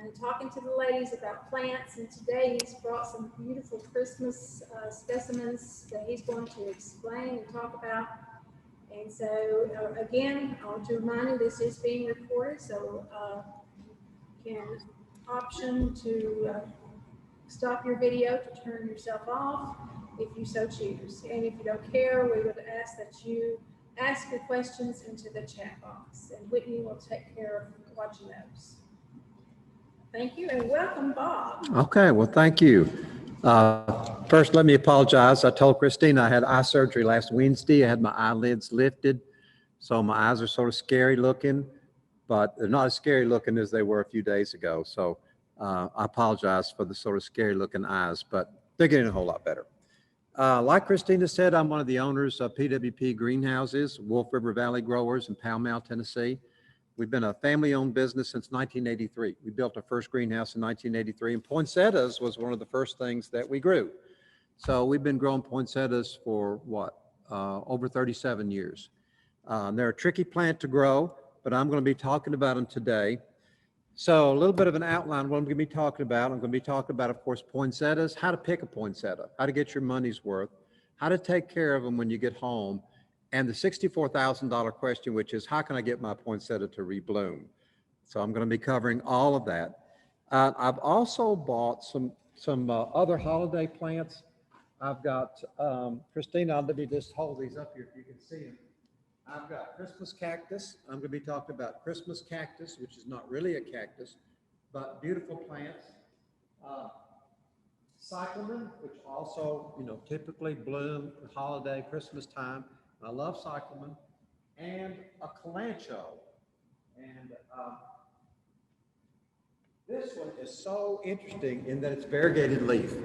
and talking to the ladies about plants. And today he's brought some beautiful Christmas specimens that he's going to explain and talk about. And so, again, I want to remind you this is being recorded, so you can option to stop your video to turn yourself off if you so choose. And if you don't care, we would ask that you ask your questions into the chat box, and Whitney will take care of watching those. Thank you, and welcome, Bob. Okay, well, thank you. First, let me apologize. I told Christina I had eye surgery last Wednesday. I had my eyelids lifted, so my eyes are sort of scary looking, but they're not as scary looking as they were a few days ago. So I apologize for the sort of scary looking eyes, but they're getting a whole lot better. Like Christina said, I'm one of the owners of PWP Greenhouses, Wolf River Valley Growers in Pall Mall, Tennessee. We've been a family-owned business since 1983. We built our first greenhouse in 1983, and poinsettias was one of the first things that we grew. So we've been growing poinsettias for, over 37 years. They're a tricky plant to grow, but I'm going to be talking about them today. So a little bit of an outline of what I'm going to be talking about. I'm going to be talking about, of course, poinsettias, how to pick a poinsettia, how to get your money's worth, how to take care of them when you get home, and the $64,000 question, which is, how can I get my poinsettia to rebloom? So I'm going to be covering all of that. I've also bought some other holiday plants. I've got, Christina, let me just hold these up here if you can see them. I've got Christmas cactus. I'm going to be talking about Christmas cactus, which is not really a cactus, but beautiful plants. Cyclamen, which also, typically bloom at holiday, Christmas time. I love cyclamen, and a calancho. And this one is so interesting in that it's variegated leaf.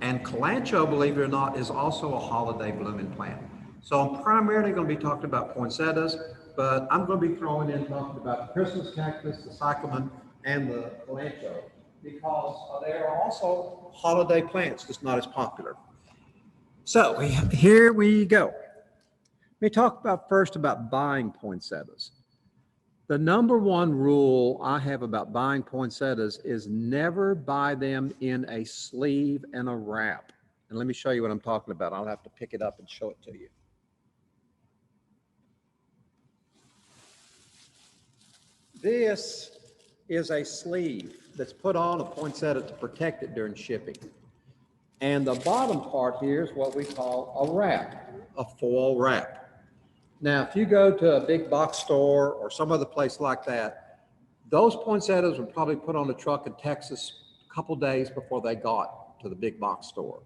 And calancho, believe it or not, is also a holiday blooming plant. So I'm primarily going to be talking about poinsettias, but I'm going to be throwing in talking about the Christmas cactus, the cyclamen, and the calancho, because they are also holiday plants, just not as popular. So here we go. Let me talk first about buying poinsettias. The number one rule I have about buying poinsettias is never buy them in a sleeve and a wrap. And let me show you what I'm talking about. I'll have to pick it up and show it to you. This is a sleeve that's put on a poinsettia to protect it during shipping. And the bottom part here is what we call a wrap, a foil wrap. Now, if you go to a big box store or some other place like that, those poinsettias were probably put on a truck in Texas a couple days before they got to the big box store.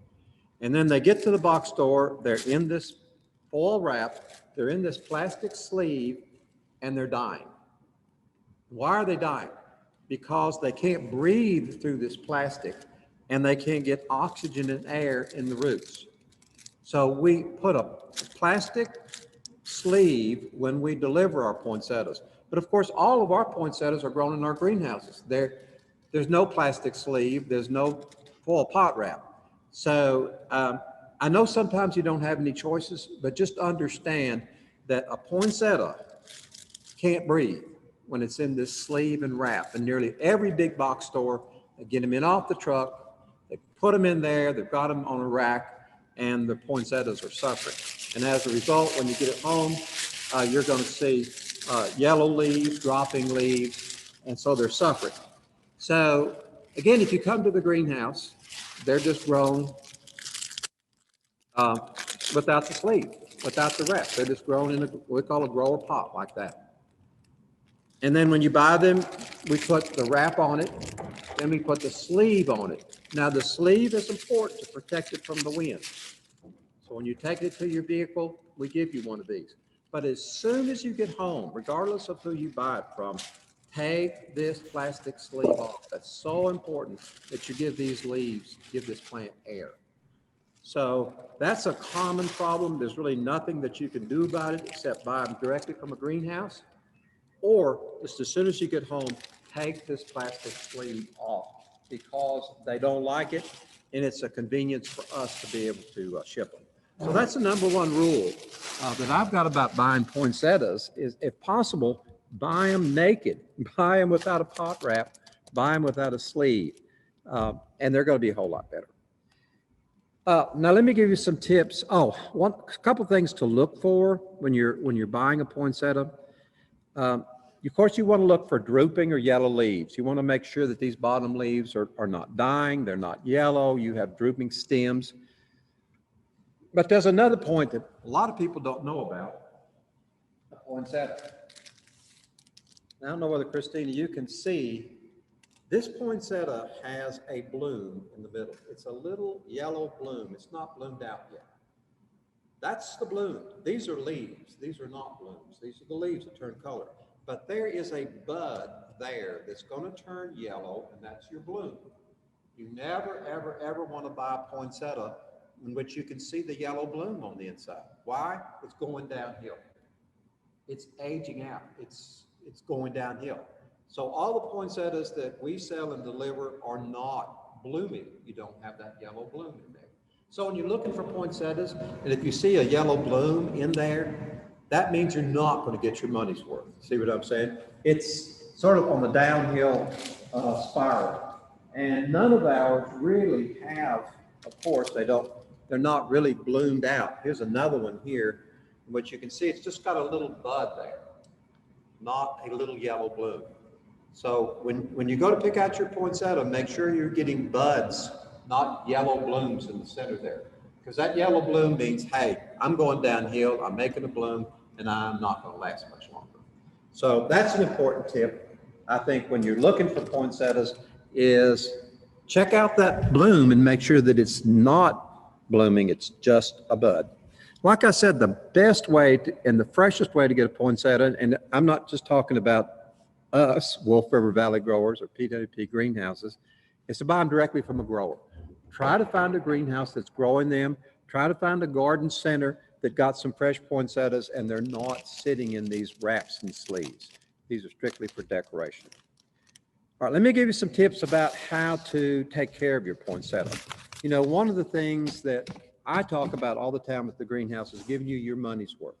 And then they get to the box store, they're in this foil wrap, they're in this plastic sleeve, and they're dying. Why are they dying? Because they can't breathe through this plastic and they can't get oxygen and air in the roots. So we put a plastic sleeve when we deliver our poinsettias. But of course, all of our poinsettias are grown in our greenhouses. There's no plastic sleeve, there's no foil pot wrap. So I know sometimes you don't have any choices, but just understand that a poinsettia can't breathe when it's in this sleeve and wrap. And nearly every big box store, they get them in off the truck, they put them in there, they've got them on a rack, and the poinsettias are suffering. And as a result, when you get it home, you're going to see yellow leaves, dropping leaves, and so they're suffering. So again, if you come to the greenhouse, they're just grown without the sleeve, without the wrap. They're just grown in what we call a grower pot like that. And then when you buy them, we put the wrap on it, then we put the sleeve on it. Now the sleeve is important to protect it from the wind. So when you take it to your vehicle, we give you one of these. But as soon as you get home, regardless of who you buy it from, take this plastic sleeve off. That's so important that you give these leaves, give this plant air. So that's a common problem. There's really nothing that you can do about it except buy them directly from a greenhouse, or just as soon as you get home, take this plastic sleeve off because they don't like it, and it's a convenience for us to be able to ship them. So that's the number one rule that I've got about buying poinsettias is, if possible, buy them naked, buy them without a pot wrap, Buy them without a sleeve, and they're going to be a whole lot better. Now let me give you some tips. Oh, a couple things to look for when you're buying a poinsettia. Of course, you want to look for drooping or yellow leaves. You want to make sure that these bottom leaves are not dying, they're not yellow, you have drooping stems. But there's another point that a lot of people don't know about a poinsettia. I don't know whether, Christina, you can see this poinsettia has a bloom in the middle. It's a little yellow bloom. It's not bloomed out yet. That's the bloom. These are leaves. These are not blooms. These are the leaves that turn color. But there is a bud there that's going to turn yellow, and that's your bloom. You never, ever, ever want to buy a poinsettia in which you can see the yellow bloom on the inside. Why? It's going downhill. It's aging out. It's going downhill. So all the poinsettias that we sell and deliver are not blooming. You don't have that yellow bloom in there. So when you're looking for poinsettias, and if you see a yellow bloom in there, that means you're not going to get your money's worth. See what I'm saying? It's sort of on the downhill spiral. And none of ours really have, of course, they're not really bloomed out. Here's another one here, in which you can see it's just got a little bud there, not a little yellow bloom. So when you go to pick out your poinsettia, make sure you're getting buds, not yellow blooms in the center there. Because that yellow bloom means, hey, I'm going downhill, I'm making a bloom, and I'm not going to last much longer. So that's an important tip, I think, when you're looking for poinsettias, is check out that bloom and make sure that it's not blooming, it's just a bud. Like I said, the best way and the freshest way to get a poinsettia, and I'm not just talking about us, Wolf River Valley growers or PWP greenhouses, is to buy them directly from a grower. Try to find a greenhouse that's growing them. Try to find a garden center that got some fresh poinsettias and they're not sitting in these wraps and sleeves. These are strictly for decoration. All right, let me give you some tips about how to take care of your poinsettia. You know, one of the things that I talk about all the time at the greenhouse is giving you your money's worth.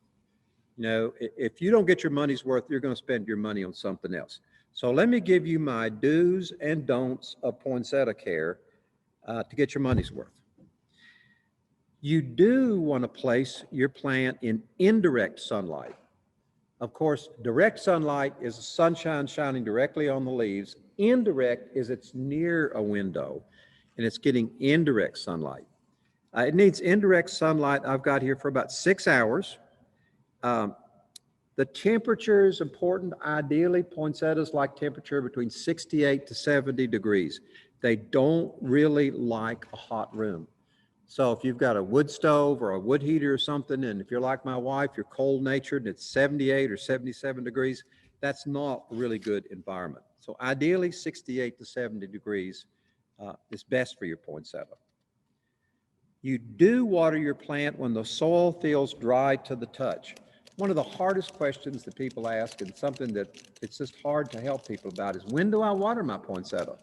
You know, if you don't get your money's worth, you're going to spend your money on something else. So let me give you my do's and don'ts of poinsettia care to get your money's worth. You do want to place your plant in indirect sunlight. Of course, direct sunlight is the sunshine shining directly on the leaves. Indirect is it's near a window and it's getting indirect sunlight. It needs indirect sunlight. I've got here for about 6 hours. The temperature is important. Ideally, poinsettias like temperature between 68 to 70 degrees. They don't really like a hot room. So if you've got a wood stove or a wood heater or something, and if you're like my wife, you're cold natured and it's 78 or 77 degrees, that's not a really good environment. So ideally 68 to 70 degrees is best for your poinsettia. You do water your plant when the soil feels dry to the touch. One of the hardest questions that people ask, and something that it's just hard to help people about, is when do I water my poinsettia?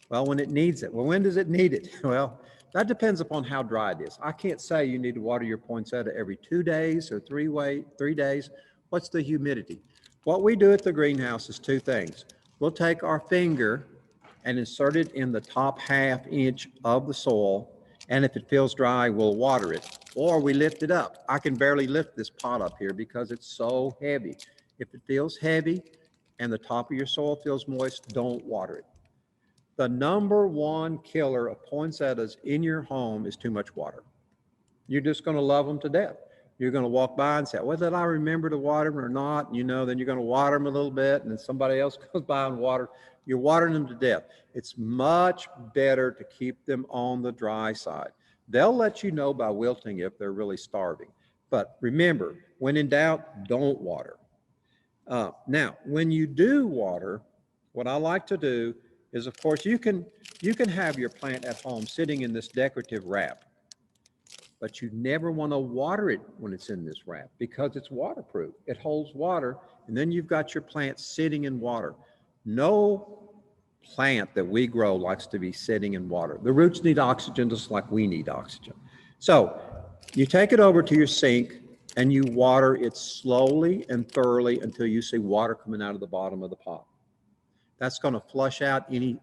Well, when it needs it. Well, when does it need it? Well, that depends upon how dry it is. I can't say you need to water your poinsettia every 2 days or 3 days. What's the humidity? What we do at the greenhouse is two things. We'll take our finger and insert it in the top ½ inch of the soil, and if it feels dry, we'll water it. Or we lift it up. I can barely lift this pot up here because it's so heavy. If it feels heavy and the top of your soil feels moist, don't water it. The number one killer of poinsettias in your home is too much water. You're just going to love them to death. You're going to walk by and say, well, did I remember to water them or not? And then you're going to water them a little bit, and then somebody else goes by and water. You're watering them to death. It's much better to keep them on the dry side. They'll let you know by wilting if they're really starving. But remember, when in doubt, don't water. Now, when you do water, what I like to do is, of course, you can have your plant at home sitting in this decorative wrap, but you never want to water it when it's in this wrap because it's waterproof. It holds water, and then you've got your plant sitting in water. No plant that we grow likes to be sitting in water. The roots need oxygen just like we need oxygen. So you take it over to your sink and you water it slowly and thoroughly until you see water coming out of the bottom of the pot. That's going to flush out any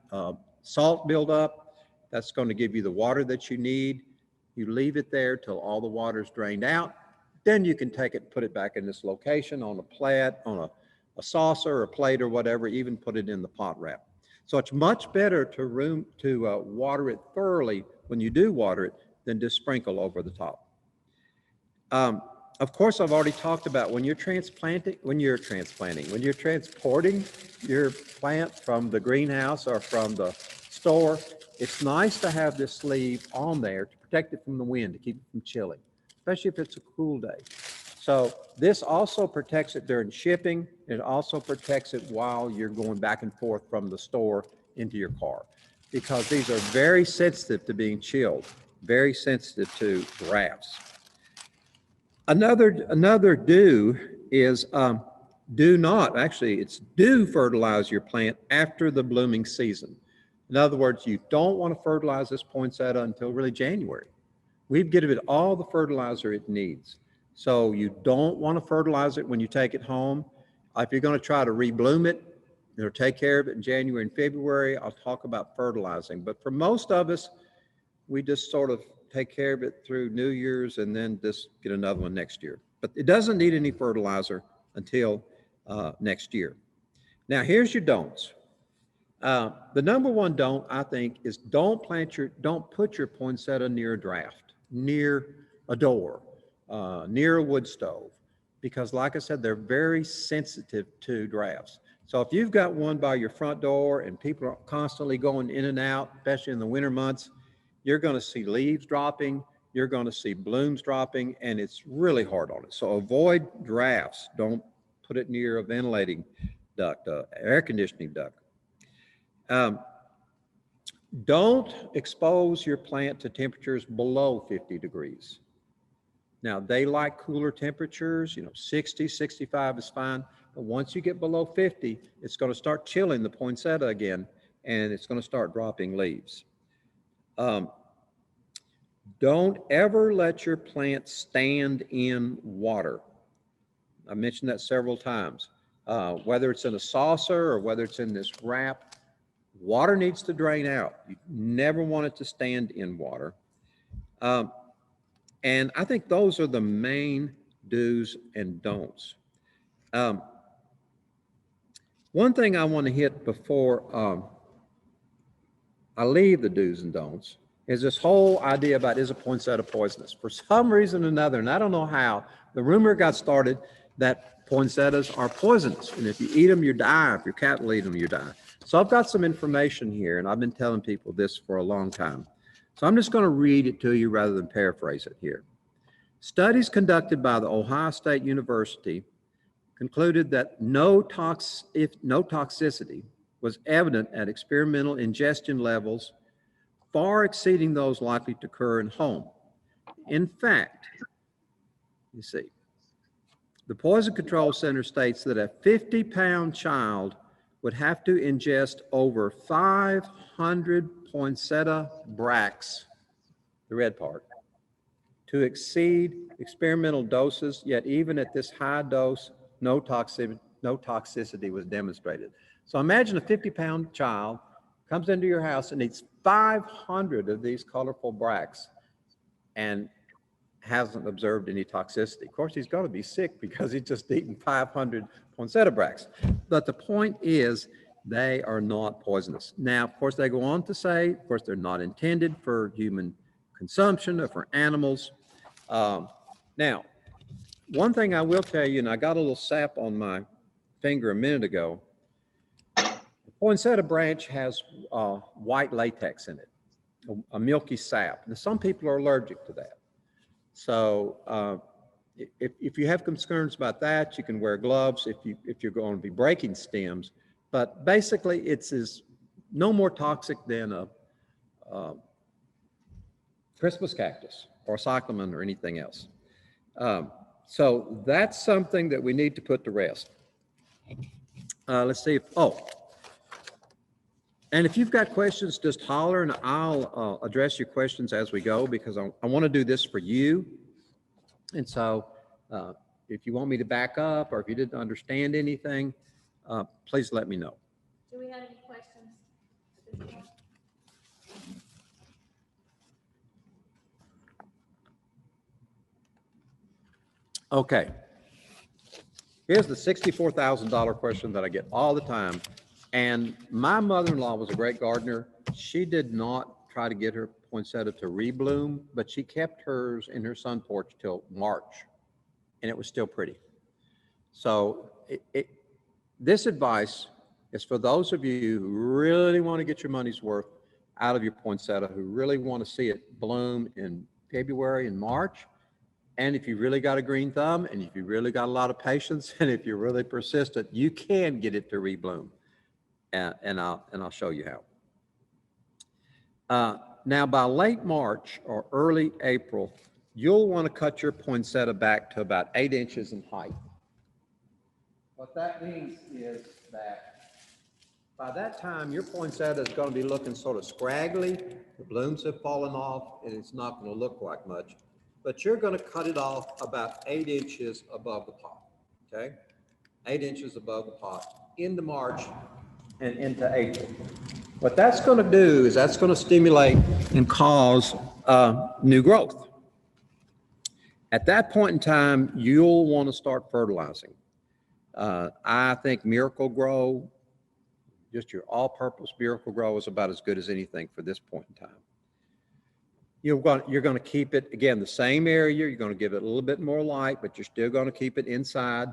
salt buildup. That's going to give you the water that you need. You leave it there till all the water's drained out. Then you can take it, put it back in this location on a plate, on a saucer or a plate or whatever, even put it in the pot wrap. So it's much better to water it thoroughly when you do water it than just sprinkle over the top. Of course, I've already talked about when you're transporting your plant from the greenhouse or from the store, it's nice to have this sleeve on there to protect it from the wind, to keep it from chilling, especially if it's a cool day. So this also protects it during shipping. It also protects it while you're going back and forth from the store into your car, because these are very sensitive to being chilled, very sensitive to drafts. Another do is do fertilize your plant after the blooming season. In other words, you don't want to fertilize this poinsettia until really January. We've given it all the fertilizer it needs. So you don't want to fertilize it when you take it home. If you're going to try to rebloom it, take care of it in January and February. I'll talk about fertilizing. But for most of us, we just sort of take care of it through New Year's and then just get another one next year. But it doesn't need any fertilizer until next year. Now, here's your don'ts. The number one don't, I think, is don't put your poinsettia near a draft, near a door, near a wood stove, because like I said, they're very sensitive to drafts. So if you've got one by your front door and people are constantly going in and out, especially in the winter months, you're going to see leaves dropping, you're going to see blooms dropping, and it's really hard on it. So avoid drafts. Don't put it near a ventilating duct, air conditioning duct. Don't expose your plant to temperatures below 50 degrees. Now, they like cooler temperatures, 60, 65 is fine. But once you get below 50, it's going to start chilling the poinsettia again, and it's going to start dropping leaves. Don't ever let your plant stand in water. I mentioned that several times. Whether it's in a saucer or whether it's in this wrap, water needs to drain out. You never want it to stand in water. And I think those are the main do's and don'ts. One thing I want to hit before I leave the do's and don'ts is this whole idea about, is a poinsettia poisonous? For some reason or another, and I don't know how, the rumor got started that poinsettias are poisonous. And if you eat them, you die. If your cat will eat them, you die. So I've got some information here, and I've been telling people this for a long time. So I'm just going to read it to you rather than paraphrase it here. Studies conducted by the Ohio State University concluded that no toxicity was evident at experimental ingestion levels far exceeding those likely to occur in home. In fact, you see, the Poison Control Center states that a 50-pound child would have to ingest over 500 poinsettia bracts, the red part, to exceed experimental doses, yet even at this high dose, no toxicity was demonstrated. So imagine a 50-pound child comes into your house and eats 500 of these colorful bracts and hasn't observed any toxicity. Of course, he's going to be sick because he's just eaten 500 poinsettia bracts. But the point is, they are not poisonous. Now, of course, they go on to say, of course, they're not intended for human consumption or for animals. Now, one thing I will tell you, and I got a little sap on my finger a minute ago, the poinsettia branch has white latex in it, a milky sap. Now, some people are allergic to that. So if you have concerns about that, you can wear gloves if you're going to be breaking stems. But basically, it's no more toxic than a Christmas cactus or cyclamen or anything else. So that's something that we need to put to rest. Let's see if, and if you've got questions, just holler and I'll address your questions as we go, because I want to do this for you. And so if you want me to back up or if you didn't understand anything, please let me know. Do Do we have any questions at this point? Okay. Here's the $64,000 question that I get all the time. And my mother-in-law was a great gardener. She did not try to get her poinsettia to rebloom, but she kept hers in her sun porch till March, and it was still pretty. So this advice is for those of you who really want to get your money's worth out of your poinsettia, who really want to see it bloom in February and March. And if you really got a green thumb, and if you really got a lot of patience, and if you're really persistent, you can get it to rebloom. And I'll show you how. Now, by late March or early April, you'll want to cut your poinsettia back to about 8 inches in height. What that means is that by that time, your poinsettia is going to be looking sort of scraggly. The blooms have fallen off, and it's not going to look like much. But you're going to cut it off about 8 inches above the pot, okay? 8 inches above the pot into March and into April. What that's going to do is that's going to stimulate and cause new growth. At that point in time, you'll want to start fertilizing. I think Miracle-Gro, just your all-purpose Miracle-Gro, is about as good as anything for this point in time. You're going to keep it, again, the same area. You're going to give it a little bit more light, but you're still going to keep it inside.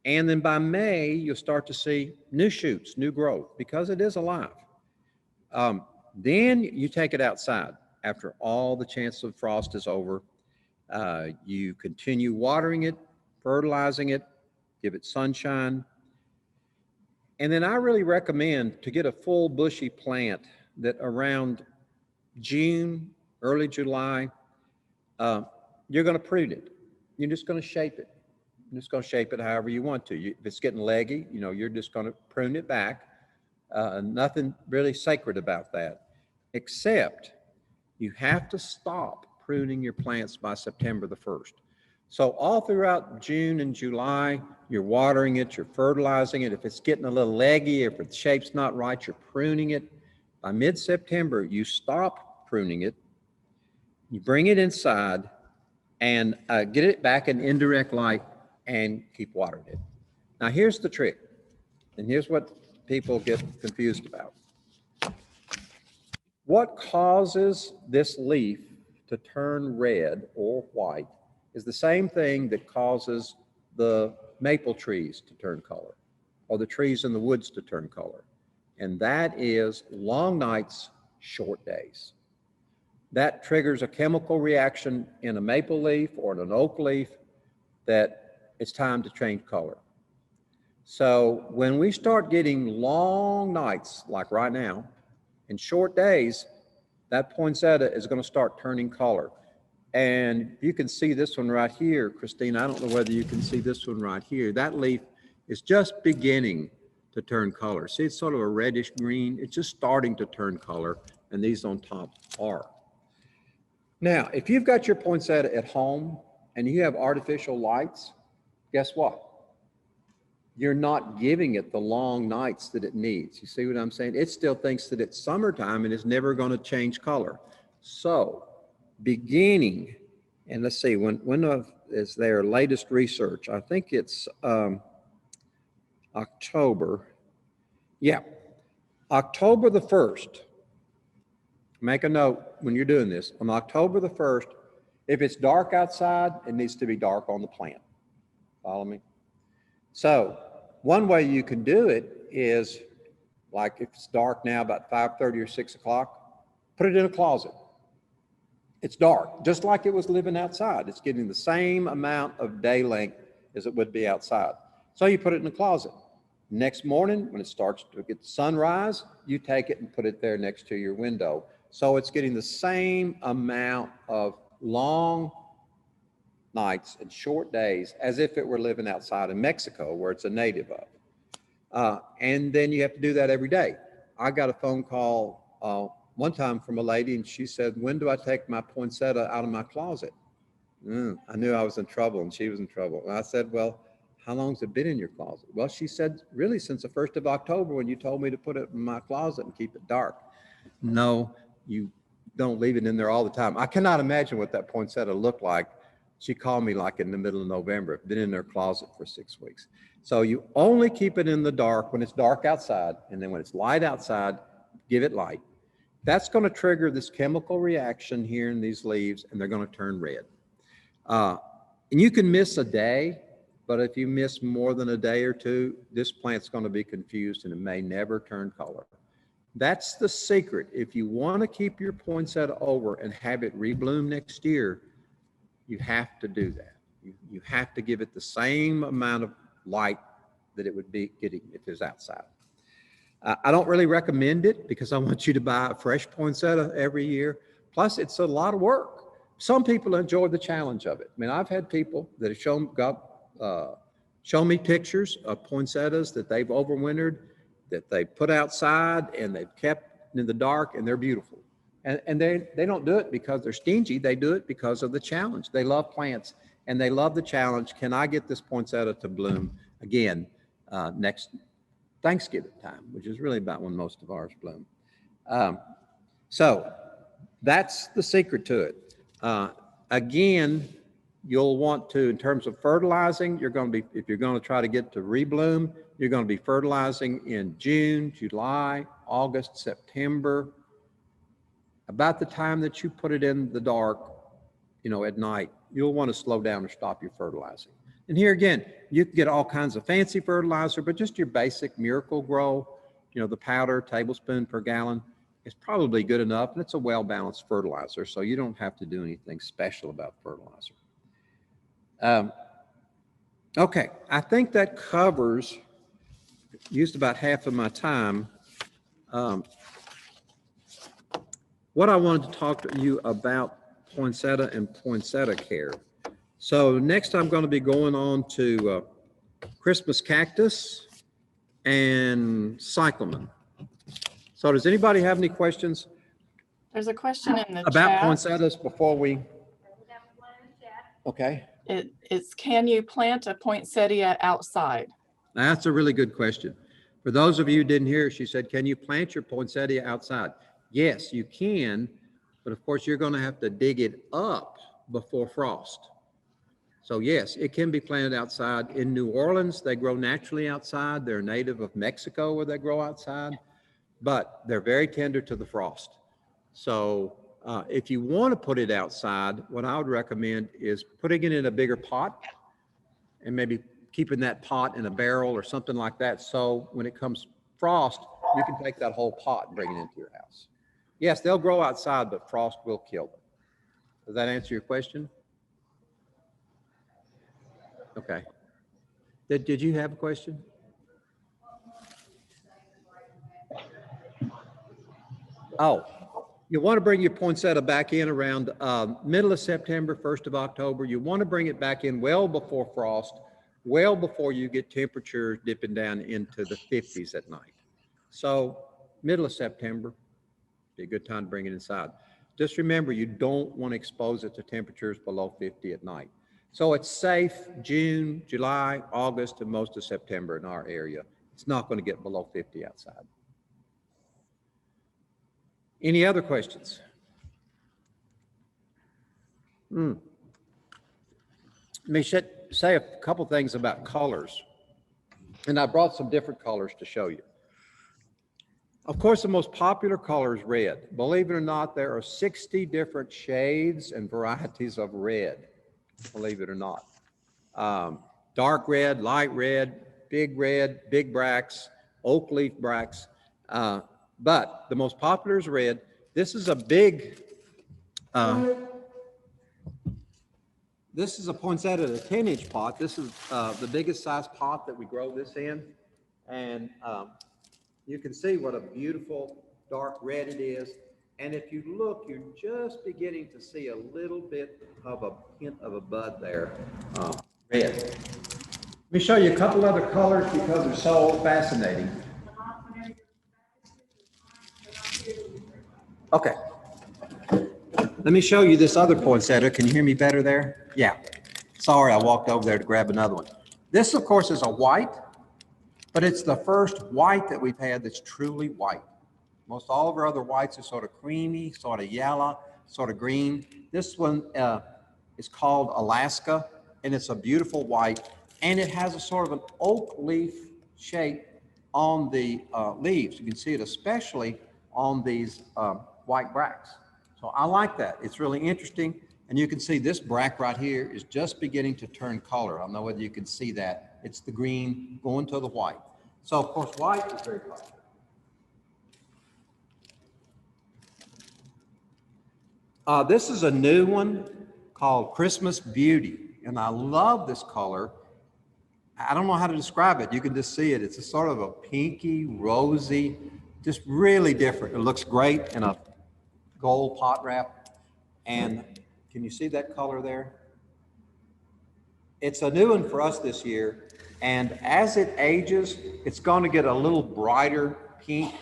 And then by May, you'll start to see new shoots, new growth, because it is alive. Then you take it outside after all the chance of frost is over. You continue watering it, fertilizing it, give it sunshine. And then I really recommend to get a full bushy plant that around June, early July, you're going to prune it. You're just going to shape it. You're just going to shape it however you want to. If it's getting leggy, you're just going to prune it back. Nothing really sacred about that, except you have to stop pruning your plants by September the 1st. So all throughout June and July, you're watering it, you're fertilizing it. If it's getting a little leggy, if the shape's not right, you're pruning it. By mid-September, you stop pruning it, you bring it inside, and get it back in indirect light and keep watering it. Now here's the trick, and here's what people get confused about. What causes this leaf to turn red or white is the same thing that causes the maple trees to turn color, or the trees in the woods to turn color. And that is long nights, short days. That triggers a chemical reaction in a maple leaf or in an oak leaf that it's time to change color. So when we start getting long nights, like right now, and short days, that poinsettia is going to start turning color. And you can see this one right here, Christine. I don't know whether you can see this one right here. That leaf is just beginning to turn color. See, it's sort of a reddish green. It's just starting to turn color, and these on top are. Now, if you've got your poinsettia at home and you have artificial lights, guess what? You're not giving it the long nights that it needs. You see what I'm saying? It still thinks that it's summertime and is never going to change color. So beginning, and let's see, when is their latest research? I think it's October. Yeah, October the 1st. Make a note when you're doing this. On October the 1st, if it's dark outside, it needs to be dark on the plant. Follow me? So one way you can do it is, like if it's dark now, about 5:30 or 6 o'clock, put it in a closet. It's dark, just like it was living outside. It's getting the same amount of day length as it would be outside. So you put it in the closet. Next morning, when it starts to get sunrise, you take it and put it there next to your window. So it's getting the same amount of long nights and short days as if it were living outside in Mexico, where it's a native of. And then you have to do that every day. I got a phone call one time from a lady, and she said, "When do I take my poinsettia out of my closet?" I knew I was in trouble, and she was in trouble. And I said, "Well, how long's it been in your closet? Well, she said, really since the 1st of October when you told me to put it in my closet and keep it dark. No, you don't leave it in there all the time. I cannot imagine what that poinsettia looked like. She called me like in the middle of November, been in their closet for 6 weeks. So you only keep it in the dark when it's dark outside, and then when it's light outside, give it light. That's going to trigger this chemical reaction here in these leaves, and they're going to turn red. And you can miss a day, but if you miss more than a day or two, this plant's going to be confused and it may never turn color. That's the secret. If you want to keep your poinsettia over and have it rebloom next year, you have to do that. You have to give it the same amount of light that it would be getting if it was outside. I don't really recommend it because I want you to buy a fresh poinsettia every year. Plus, it's a lot of work. Some people enjoy the challenge of it. I mean, I've had people that have shown me pictures of poinsettias that they've overwintered, that they put outside and they've kept in the dark, and they're beautiful. And they don't do it because they're stingy. They do it because of the challenge. They love plants and they love the challenge. Can I get this poinsettia to bloom again next Thanksgiving time, which is really about when most of ours bloom. So that's the secret to it. Again, you'll want to, in terms of fertilizing, you're going to be, if you're going to try to get to rebloom, you're going to be fertilizing in June, July, August, September. About the time that you put it in the dark, at night, you'll want to slow down or stop your fertilizing. And here again, you can get all kinds of fancy fertilizer, but just your basic Miracle Grow, the powder, tablespoon per gallon, is probably good enough. And it's a well-balanced fertilizer, so you don't have to do anything special about fertilizer. Okay, I think that covers, used about half of my time. What I wanted to talk to you about poinsettia and poinsettia care. So next I'm going to be going on to Christmas cactus and cyclamen. So does anybody have any questions? There's a question in the about chat. Poinsettias before we? Okay. It's can you plant a poinsettia outside? That's a really good question. For those of you who didn't hear, she said, can you plant your poinsettia outside? Yes, you can, but of course you're going to have to dig it up before frost. So yes, it can be planted outside. In New Orleans, they grow naturally outside. They're native of Mexico where they grow outside, but they're very tender to the frost. So if you want to put it outside, what I would recommend is putting it in a bigger pot and maybe keeping that pot in a barrel or something like that. So when it comes frost, you can take that whole pot and bring it into your house. Yes, they'll grow outside, but frost will kill them. Does that answer your question? Okay. Did you have a question? Oh, you want to bring your poinsettia back in around middle of September, 1st of October. You want to bring it back in well before frost, well before you get temperatures dipping down into the 50s at night. So middle of September, be a good time to bring it inside. Just remember, you don't want to expose it to temperatures below 50 at night. So it's safe June, July, August, and most of September in our area. It's not going to get below 50 outside. Any other questions? Let me say a couple things about colors. And I brought some different colors to show you. Of course, the most popular color is red. Believe it or not, there are 60 different shades and varieties of red, believe it or not. Dark red, light red, big bracts, oak leaf bracts. But the most popular is red. This is a big, this is a poinsettia, a 10-inch pot. This is the biggest size pot that we grow this in. And you can see what a beautiful dark red it is. And if you look, you're just beginning to see a little bit of a hint of a bud there, red. Let me show you a couple other colors because they're so fascinating. Okay. Let me show you this other poinsettia. Can you hear me better there? Yeah. Sorry, I walked over there to grab another one. This, of course, is a white, but it's the first white that we've had that's truly white. Most all of our other whites are sort of creamy, sort of yellow, sort of green. This one is called Alaska, and it's a beautiful white, and it has a sort of an oak leaf shape on the leaves. You can see it especially on these white bracts. So I like that. It's really interesting. And you can see this bract right here is just beginning to turn color. I don't know whether you can see that. It's the green going to the white. So of course, white is very popular. This is a new one called Christmas Beauty, and I love this color. I don't know how to describe it. You can just see it. It's a sort of a pinky, rosy, just really different. It looks great in a gold pot wrap. And can you see that color there? It's a new one for us this year. And as it ages, it's going to get a little brighter pink,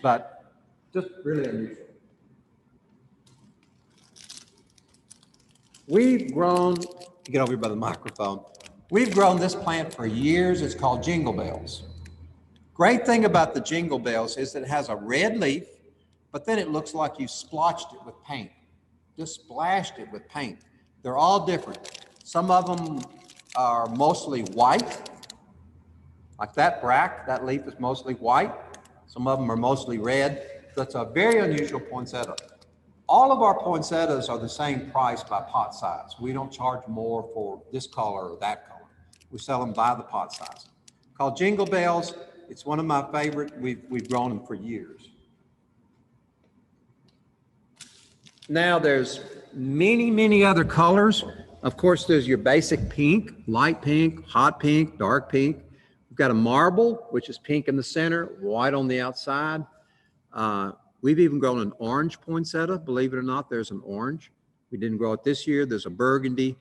but just really unusual. We've grown, get over here by the microphone. We've grown this plant for years. It's called Jingle Bells. Great thing about the Jingle Bells is that it has a red leaf, but then it looks like you splotched it with paint, just splashed it with paint. They're all different. Some of them are mostly white, like that bract, that leaf is mostly white. Some of them are mostly red. So it's a very unusual poinsettia. All of our poinsettias are the same price by pot size. We don't charge more for this color or that color. We sell them by the pot size. Called Jingle Bells. It's one of my favorite. We've grown them for years. Now there's many, many other colors. Of course, there's your basic pink, light pink, hot pink, dark pink. We've got a marble, which is pink in the center, white on the outside. We've even grown an orange poinsettia. Believe it or not, there's an orange. We didn't grow it this year. There's a burgundy.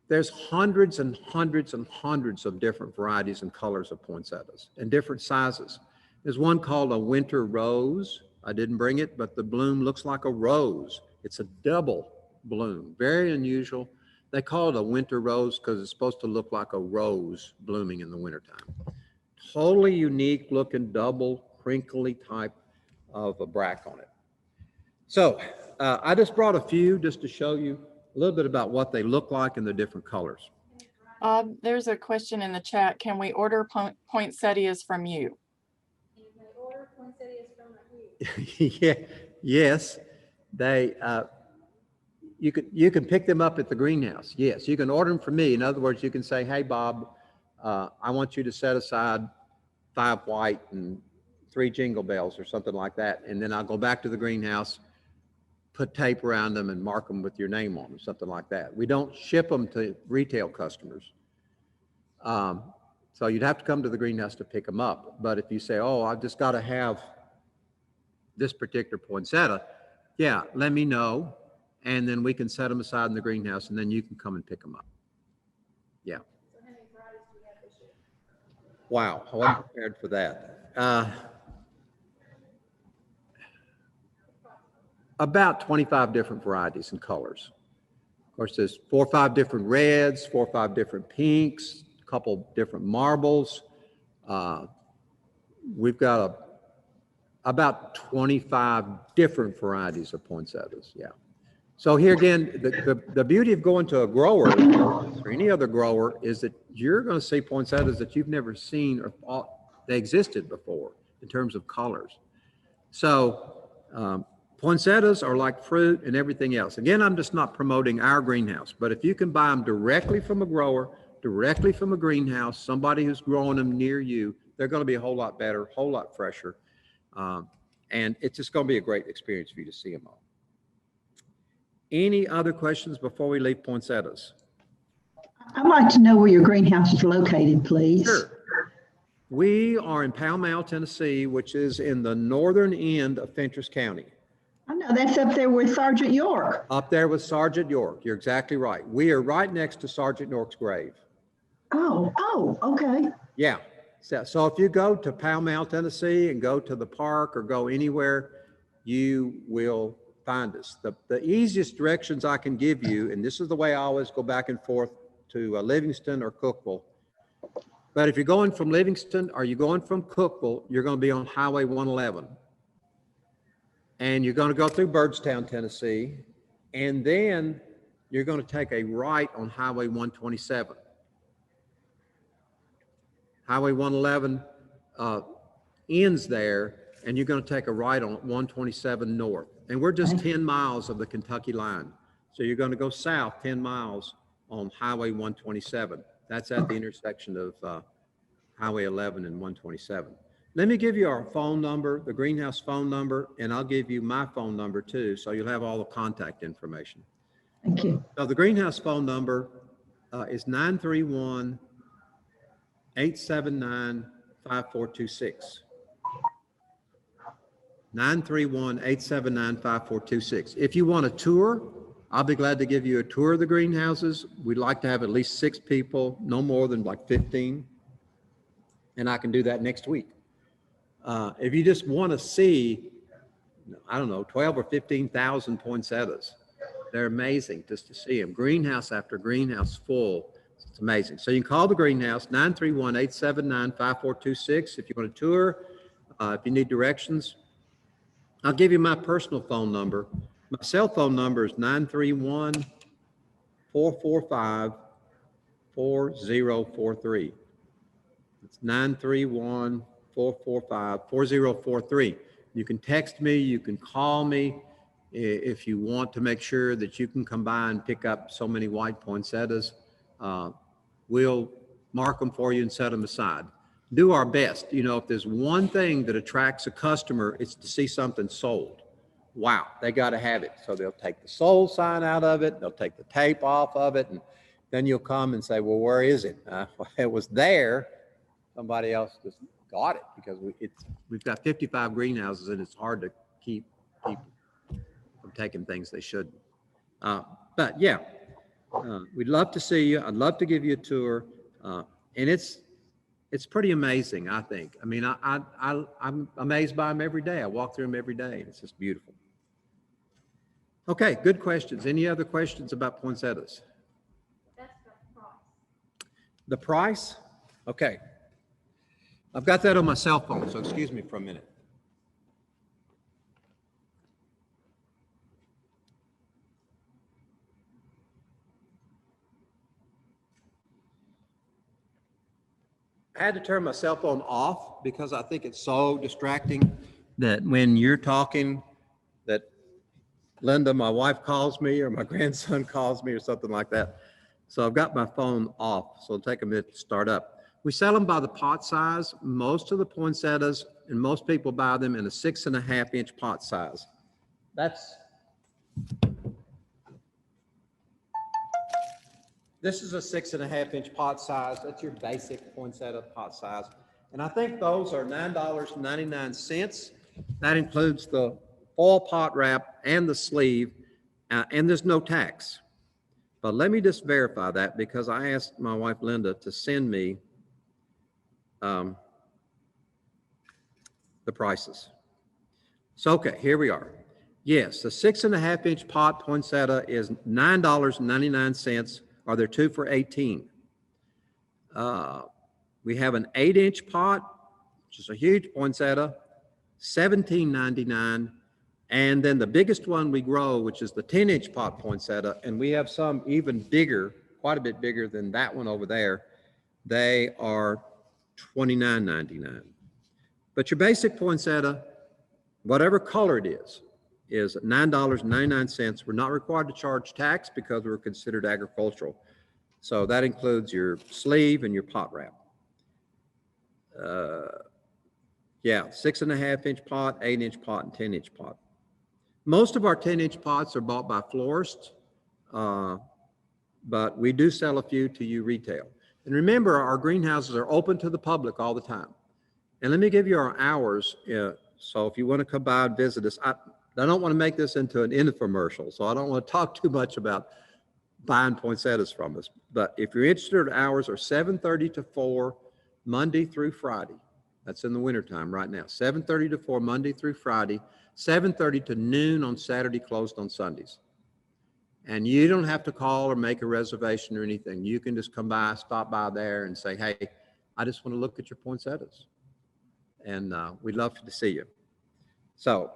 There's hundreds and hundreds and hundreds of different varieties and colors of poinsettias and different sizes. There's one called a winter rose. I didn't bring it, but the bloom looks like a rose. It's a double bloom, very unusual. They call it a winter rose because it's supposed to look like a rose blooming in the wintertime. Totally unique looking double crinkly type of a bract on it. So I just brought a few just to show you a little bit about what they look like in the different colors. There's a question in the chat. Can we order poinsettias from you? Can they order poinsettias from you? Yeah, yes, they. You can pick them up at the greenhouse. Yes, you can order them from me. In other words, you can say, "Hey, Bob, I want you to set aside 5 white and 3 Jingle Bells or something like that," and then I'll go back to the greenhouse, put tape around them, and mark them with your name on them, something like that. We don't ship them to retail customers, so you'd have to come to the greenhouse to pick them up. But if you say, "Oh, I've just got to have this particular poinsettia," yeah, let me know. And then we can set them aside in the greenhouse, and then you can come and pick them up. Yeah. So how many varieties do we have this year? Wow, I wasn't prepared for that. About 25 different varieties and colors. Of course, there's 4 or 5 different reds, 4 or 5 different pinks, a couple different marbles. We've got about 25 different varieties of poinsettias. Yeah. So here again, the beauty of going to a grower or any other grower is that you're going to see poinsettias that you've never seen or thought they existed before in terms of colors. So poinsettias are like fruit and everything else. Again, I'm just not promoting our greenhouse, but if you can buy them directly from a grower, directly from a greenhouse, somebody who's growing them near you, they're going to be a whole lot better, a whole lot fresher. And it's just going to be a great experience for you to see them all. Any other questions before we leave poinsettias? I'd like to know where your greenhouse is located, please. Sure. We are in Pall Mall, Tennessee, which is in the northern end of Fentress County. I know that's up there with Sergeant York. Up there with Sergeant York. You're exactly right. We are right next to Sergeant York's grave. Oh, okay. Yeah. So if you go to Pall Mall, Tennessee, and go to the park or go anywhere, you will find us. The easiest directions I can give you, and this is the way I always go back and forth to Livingston or Cookeville, But if you're going from Livingston or you're going from Cookville, you're going to be on Highway 111. And you're going to go through Byrdstown, Tennessee, and then you're going to take a right on Highway 127. Highway 111 ends there, and you're going to take a right on 127 north. And we're just 10 miles of the Kentucky line. So you're going to go south 10 miles on Highway 127. That's at the intersection of Highway 11 and 127. Let me give you our phone number, the greenhouse phone number, and I'll give you my phone number too, so you'll have all the contact information. Thank you. So the greenhouse phone number is 931-879-5426. 931-879-5426. If you want a tour, I'll be glad to give you a tour of the greenhouses. We'd like to have at least 6 people, no more than like 15. And I can do that next week. If you just want to see, I don't know, 12 or 15,000 poinsettias, they're amazing just to see them. Greenhouse after greenhouse full. It's amazing. So you can call the greenhouse, 931-879-5426 if you want a tour, if you need directions. I'll give you my personal phone number. My cell phone number is 931-445-4043. It's 931-445-4043. You can text me, you can call me if you want to make sure that you can come by and pick up so many white poinsettias. We'll mark them for you and set them aside. Do our best. You know, if there's one thing that attracts a customer, it's to see something sold. Wow, they got to have it. So they'll take the sold sign out of it, they'll take the tape off of it, and then you'll come and say, well, where is it? It was there. Somebody else just got it, because we've got 55 greenhouses and it's hard to keep people from taking things they shouldn't. But yeah, we'd love to see you. I'd love to give you a tour. And it's pretty amazing, I think. I mean, I'm amazed by them every day. I walk through them every day, and it's just beautiful. Okay, good questions. Any other questions about poinsettias? That's the price. The price? Okay. I've got that on my cell phone, so excuse me for a minute. I had to turn my cell phone off because I think it's so distracting that when you're talking, that Linda, my wife, calls me, or my grandson calls me, or something like that. So I've got my phone off, so it'll take a minute to start up. We sell them by the pot size. Most of the poinsettias, and most people buy them in a 6.5-inch pot size. This is a 6.5-inch pot size. That's your basic poinsettia pot size. And I think those are $9.99. That includes the foil pot wrap and the sleeve, and there's no tax. But let me just verify that, because I asked my wife Linda to send me the prices. So, okay, here we are. Yes, the 6.5-inch pot poinsettia is $9.99, or they're 2 for $18. We have an 8-inch pot, which is a huge poinsettia, $17.99. And then the biggest one we grow, which is the 10-inch pot poinsettia, and we have some even bigger, quite a bit bigger than that one over there. They are $29.99. But your basic poinsettia, whatever color it is $9.99. We're not required to charge tax because we're considered agricultural. So that includes your sleeve and your pot wrap. Yeah, 6.5-inch pot, 8-inch pot, and 10-inch pot. Most of our 10-inch pots are bought by florists, but we do sell a few to you retail. And remember, our greenhouses are open to the public all the time. And let me give you our hours. So if you want to come by and visit us, I don't want to make this into an infomercial, so I don't want to talk too much about buying poinsettias from us. But if you're interested, hours are 7:30 to 4, Monday through Friday. That's in the wintertime right now. 7:30 to 4, Monday through Friday. 7:30 to noon on Saturday, closed on Sundays. And you don't have to call or make a reservation or anything. You can just come by, stop by there and say, hey, I just want to look at your poinsettias. And we'd love to see you. So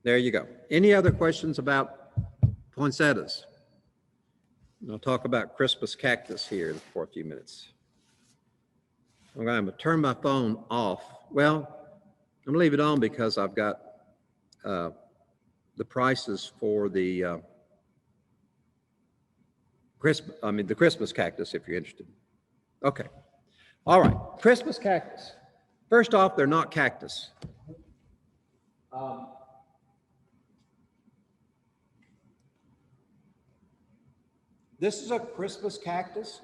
there you go. Any other questions about poinsettias? I'll talk about Christmas cactus here for a few minutes. I'm going to turn my phone off. Well, I'm going to leave it on because I've got the prices for the Christmas cactus, if you're interested. Okay. All right. Christmas cactus. First off, they're not cactus. This is a Christmas cactus.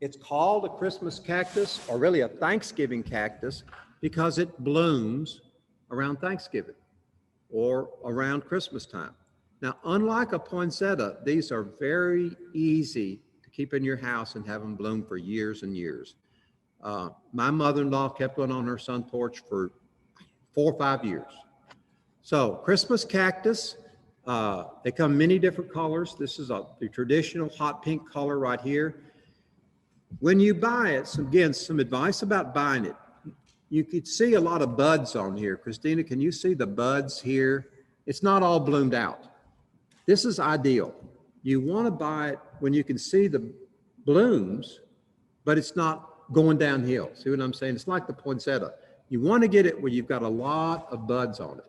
It's called a Christmas cactus, or really a Thanksgiving cactus, because it blooms around Thanksgiving or around Christmas time. Now, unlike a poinsettia, these are very easy to keep in your house and have them bloom for years and years. My mother-in-law kept one on her sun porch for 4 or 5 years. So Christmas cactus, they come many different colors. This is the traditional hot pink color right here. When you buy it, again, some advice about buying it. You could see a lot of buds on here. Christina, can you see the buds here? It's not all bloomed out. This is ideal. You want to buy it when you can see the blooms, but it's not going downhill. See what I'm saying? It's like the poinsettia. You want to get it where you've got a lot of buds on it.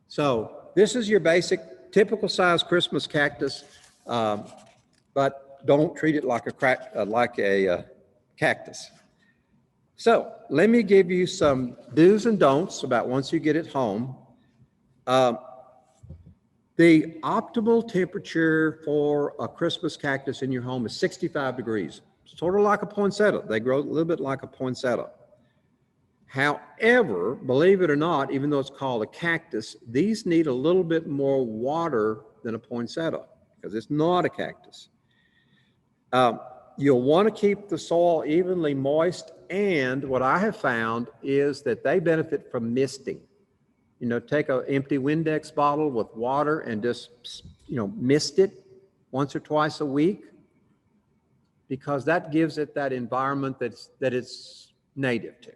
So this is your basic, typical size Christmas cactus, but don't treat it like a cactus. So let me give you some do's and don'ts about once you get it home. The optimal temperature for a Christmas cactus in your home is 65 degrees, sort of like a poinsettia. They grow a little bit like a poinsettia. However, believe it or not, even though it's called a cactus, these need a little bit more water than a poinsettia because it's not a cactus. You'll want to keep the soil evenly moist, and what I have found is that they benefit from misting. You know, take an empty Windex bottle with water and just, mist it once or twice a week, because that gives it that environment that it's native to,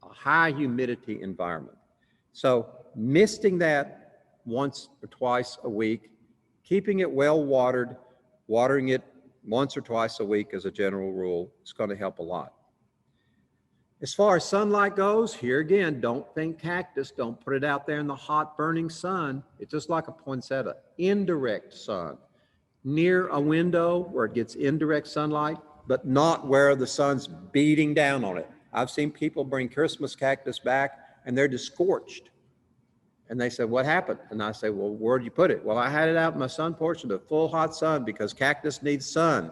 a high humidity environment. So misting that once or twice a week, keeping it well watered, watering it once or twice a week as a general rule, is going to help a lot. As far as sunlight goes, here again, don't think cactus. Don't put it out there in the hot, burning sun. It's just like a poinsettia. Indirect sun. Near a window where it gets indirect sunlight, but not where the sun's beating down on it. I've seen people bring Christmas cactus back and they're just scorched. And they said, what happened? And I say, well, where'd you put it? Well, I had it out in my sun porch in the full hot sun because cactus needs sun.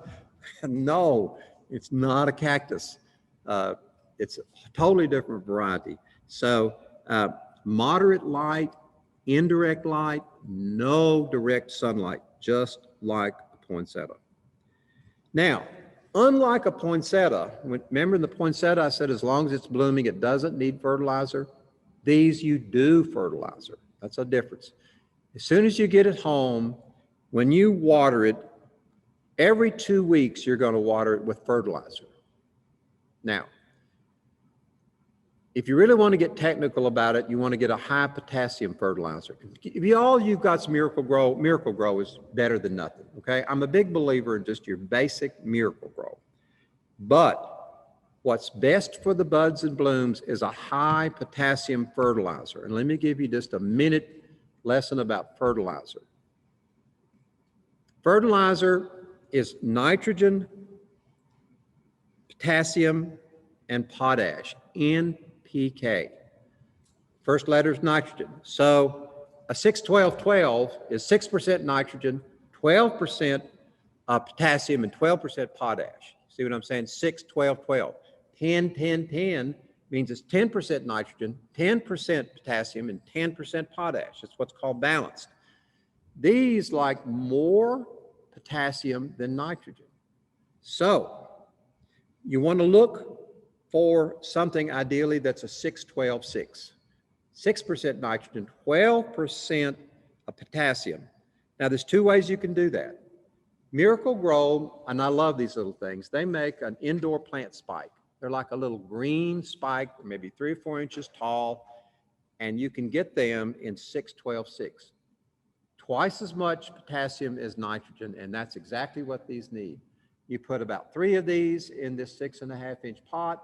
No, it's not a cactus. It's a totally different variety. So moderate light, indirect light, no direct sunlight, just like a poinsettia. Now, unlike a poinsettia, remember in the poinsettia I said as long as it's blooming, it doesn't need fertilizer. These you do fertilizer. That's a difference. As soon as you get it home, when you water it, every 2 weeks you're going to water it with fertilizer. Now, if you really want to get technical about it, you want to get a high potassium fertilizer. If you've got some Miracle Grow is better than nothing, okay? I'm a big believer in just your basic Miracle Grow. But what's best for the buds and blooms is a high potassium fertilizer. And let me give you just a minute lesson about fertilizer. Fertilizer is nitrogen, potassium, and potash, NPK. First letter is nitrogen. So a 6-12-12 is 6% nitrogen, 12% potassium, and 12% potash. See what I'm saying? 6-12-12. 10-10-10 means it's 10% nitrogen, 10% potassium, and 10% potash. That's what's called balanced. These like more potassium than nitrogen. So you want to look for something ideally that's a 6-12-6. 6% nitrogen, 12% of potassium. Now there's two ways you can do that. Miracle Grow, and I love these little things, they make an indoor plant spike. They're like a little green spike, maybe 3 or 4 inches tall, and you can get them in 6-12-6. Twice as much potassium as nitrogen, and that's exactly what these need. You put about 3 of these in this 6.5-inch pot,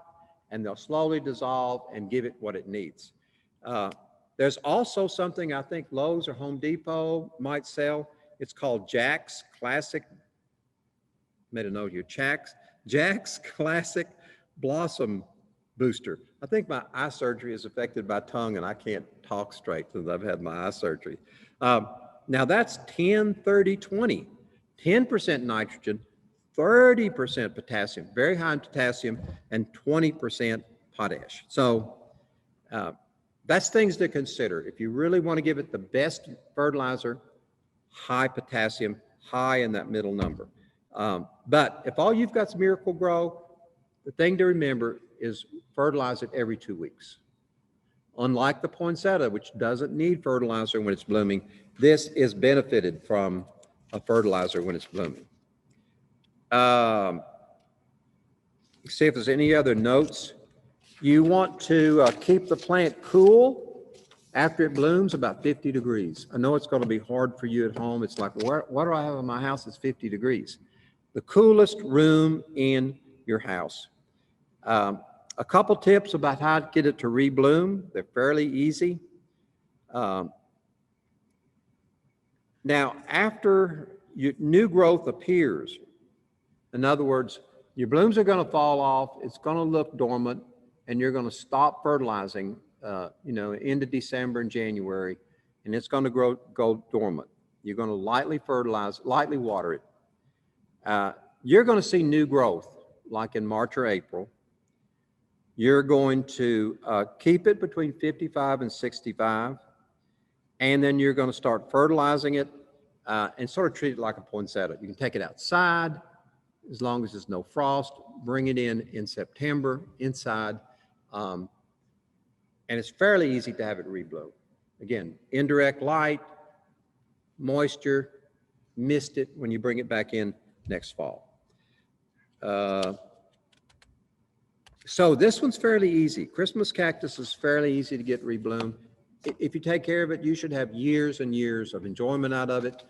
and they'll slowly dissolve and give it what it needs. There's also something I think Lowe's or Home Depot might sell. It's called Jack's Classic, made a note here, Jack's Classic Blossom Booster. I think my eye surgery is affected by tongue and I can't talk straight since I've had my eye surgery. Now that's 10-30-20, 10% nitrogen, 30% potassium, very high in potassium, and 20% potash. So that's things to consider. If you really want to give it the best fertilizer, high potassium, high in that middle number. But if all you've got is Miracle Grow, the thing to remember is fertilize it every 2 weeks. Unlike the poinsettia, which doesn't need fertilizer when it's blooming, this is benefited from a fertilizer when it's blooming. See if there's any other notes. You want to keep the plant cool after it blooms, about 50 degrees. I know it's going to be hard for you at home. It's like, what do I have in my house that's 50 degrees? The coolest room in your house. A couple tips about how to get it to rebloom. They're fairly easy. Now, after new growth appears, in other words, your blooms are going to fall off, it's going to look dormant, and you're going to stop fertilizing, into December and January, and it's going to go dormant. You're going to lightly fertilize, lightly water it. You're going to see new growth, like in March or April. You're going to keep it between 55 and 65, and then you're going to start fertilizing it and sort of treat it like a poinsettia. You can take it outside as long as there's no frost, bring it in September inside, and it's fairly easy to have it rebloom. Again, indirect light, moisture, mist it when you bring it back in next fall. So this one's fairly easy. Christmas cactus is fairly easy to get rebloomed. If you take care of it, you should have years and years of enjoyment out of it.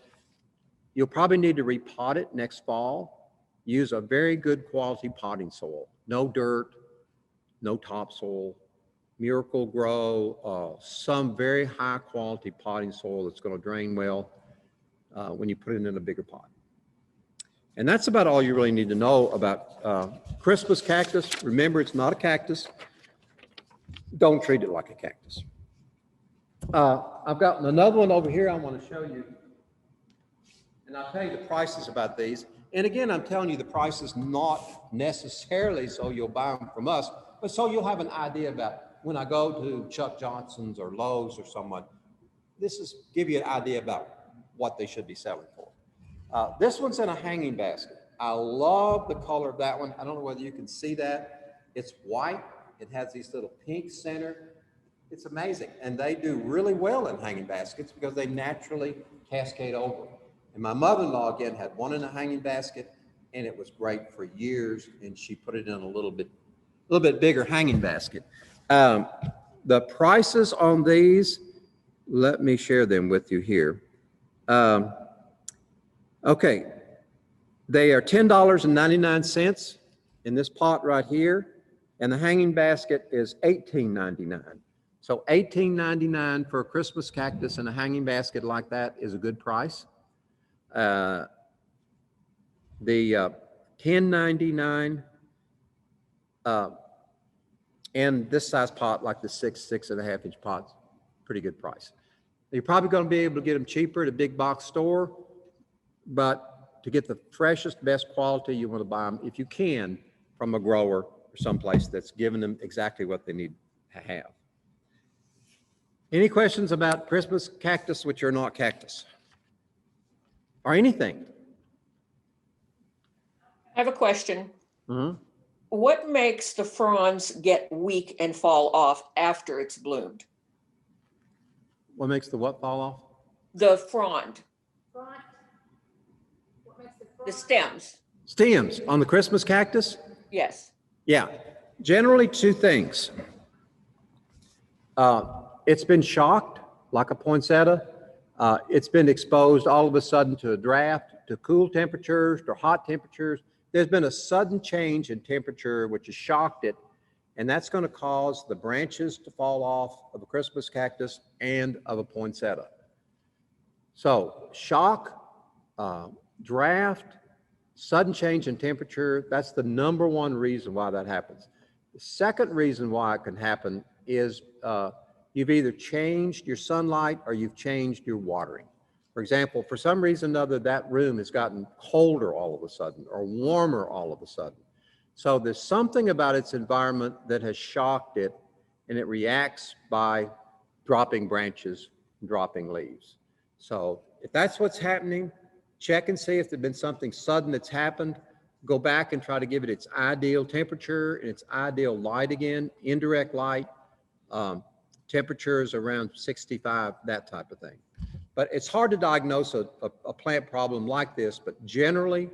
You'll probably need to repot it next fall. Use a very good quality potting soil. No dirt, no topsoil. Miracle Grow, some very high quality potting soil that's going to drain well when you put it in a bigger pot. And that's about all you really need to know about Christmas cactus. Remember, it's not a cactus. Don't treat it like a cactus. I've got another one over here I want to show you. And I'll tell you the prices about these. And again, I'm telling you the prices not necessarily so you'll buy them from us, but so you'll have an idea about when I go to Chuck Johnson's or Lowe's or someone, this is give you an idea about what they should be selling for. This one's in a hanging basket. I love the color of that one. I don't know whether you can see that. It's white. It has these little pink center. It's amazing. And they do really well in hanging baskets because they naturally cascade over. And my mother-in-law, again, had one in a hanging basket, and it was great for years, and she put it in a little bit bigger hanging basket. The prices on these, let me share them with you here. Okay, they are $10.99 in this pot right here, and the hanging basket is $18.99. So $18.99 for a Christmas cactus and a hanging basket like that is a good price. The $10.99 and this size pot, like the 6.5 inch pots, pretty good price. You're probably going to be able to get them cheaper at a big box store, but to get the freshest, best quality, you want to buy them, if you can, from a grower or someplace that's giving them exactly what they need to have. Any questions about Christmas cactus, which are not cactus? Or anything? I have a question. Mm-hmm. What makes the fronds get weak and fall off after it's bloomed? What makes the what fall off? The frond. Front. What makes the front? The stems, Stems on the Christmas cactus? yes. Yeah, generally two things. It's been shocked like a poinsettia. It's been exposed all of a sudden to a draft, to cool temperatures, to hot temperatures. There's been a sudden change in temperature which has shocked it, and that's going to cause the branches to fall off of a Christmas cactus and of a poinsettia. So shock, draft, sudden change in temperature, that's the number one reason why that happens. The second reason why it can happen is you've either changed your sunlight or you've changed your watering. For example, for some reason or other, that room has gotten colder all of a sudden or warmer all of a sudden. So there's something about its environment that has shocked it, and it reacts by dropping branches, dropping leaves. So if that's what's happening, check and see if there's been something sudden that's happened. Go back and try to give it its ideal temperature and its ideal light again, indirect light, temperatures around 65, that type of thing. But it's hard to diagnose a plant problem like this, but generally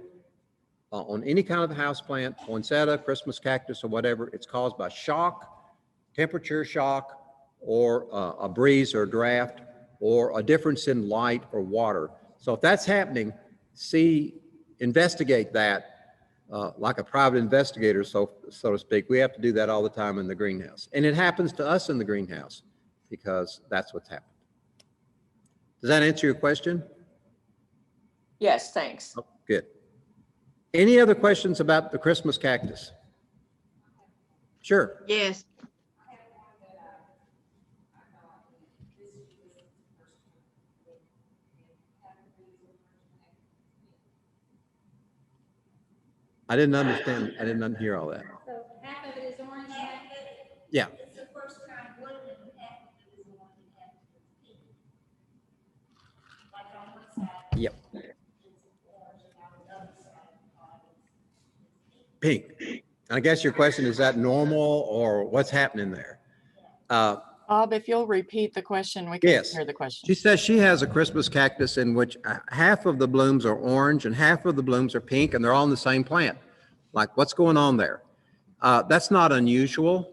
on any kind of house plant, poinsettia, Christmas cactus, or whatever, it's caused by shock, temperature shock, or a breeze or a draft, or a difference in light or water. So if that's happening, investigate that like a private investigator, so to speak. We have to do that all the time in the greenhouse. And it happens to us in the greenhouse because that's what's happened. Does that answer your question? Yes, thanks. Oh, good. Any other questions about the Christmas cactus? Sure. Yes. I didn't understand. I didn't hear all that. So half of it is orange, half Yeah. It's the first time blooming, and half of it is orange and half of it is pink. Like on one side. Yep. It's orange, and on the other side, it's pink. Pink. I guess your question is that normal or what's happening there? Bob, if you'll repeat the question, we can Yes. hear the question. She says she has a Christmas cactus in which half of the blooms are orange and half of the blooms are pink, and they're all in the same plant. Like, what's going on there? That's not unusual,